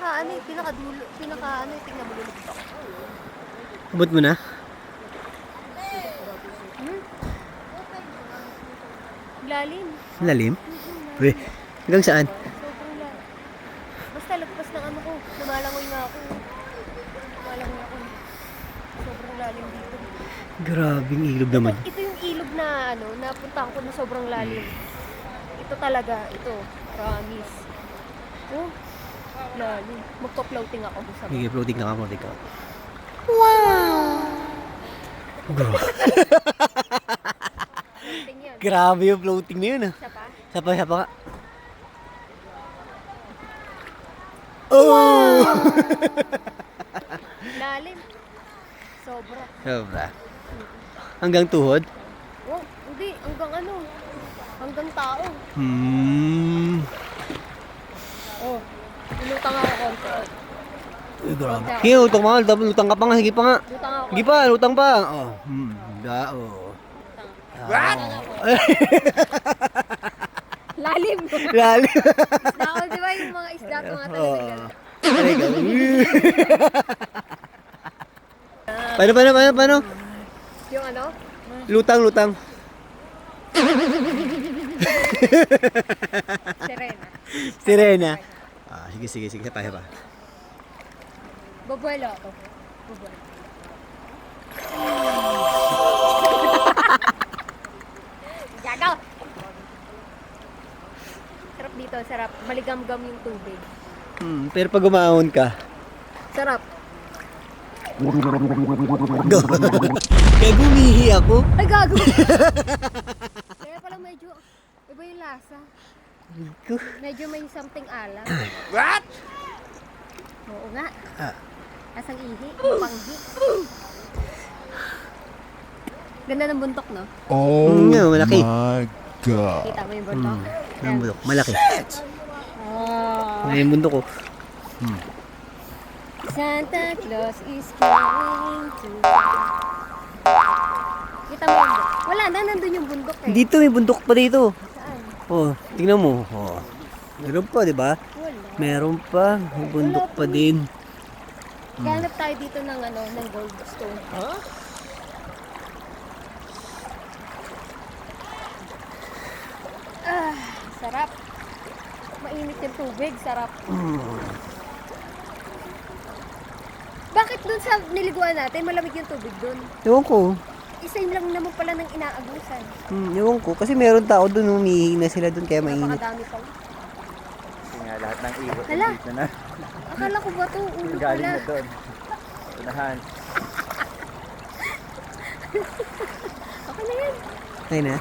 pinaka ano, pinakadulo, pinaka ano, tingnan mo lulubog ako. Abot mo na? Lalim. Lalim? Pre, hanggang saan? Sobrang lalim. Basta lagpas ng ano ko, lumalangoy nga ako. Lumalangoy ako. Sobrang lalim dito. Grabing ilog naman. Ito yung ilog na ano, napuntahan ko na sobrang lalim. Ito talaga, ito. Promise. Oh, lalim. Magpa-floating ako sa Sige, floating na ka, floating ka. Wow! Bro. Floating yan. Grabe yung floating na yun ah. Isa pa? Sapa ka. Oh! Lalim. Sobra. Sobra. Hanggang tuhod? Oh, hindi. Hanggang ano? Hanggang tao. Oh, lutang ako konti. Uy, grabe. Sige, lutang pa nga. Lutang ka pa nga. Sige pa nga. Lutang ako. Sige pa, lutang pa. Oh. Oh. What? Lalim. Lalim. Ako, di ba yung mga isda tumatalon? Paano? Yung ano? Lutang. Serena. Sirena. Ah, sige. Sapa. Babuelo ako. Babuelo. Gagaw! Sarap dito, sarap. Maligam-gam yung tubig. Pero pag umahon ka, Sarap. kaya gumihi ako. Ay, gago! Kaya pala medyo iba yung lasa. Medyo may something alam. What? Oo nga. Ah. Asang ihi, panghi. Ganda ng buntok, no? Oh malaki. my God. Kita mo yung buntok? Ang bundok, malaki. Oh. May bundok ko. Santa Claus is coming to... Kita mo yung bundok? Wala na, nandun yung bundok eh. Dito, may bundok pa dito. Saan? Oh, tingnan mo. Oh. Meron pa, di ba? Wala. Meron pa. May bundok pa din. Ganap tayo dito ng ano, ng goldstone. Huh? Ah, sarap. Mainit yung tubig, sarap. Bakit dun sa niliguan natin, malamig yung tubig dun? Ewan ko. Isa yun lang naman pala ng inaagusan. Ewan ko. Kasi meron tao dun, humihingi na sila dun kaya mainit. Napakadami pang. Kasi nga lahat ng ibot Hala. dito na. Akala ko ba ito? Ulo Galing pala. na doon. Unahan. Okay na yan. Ayun na.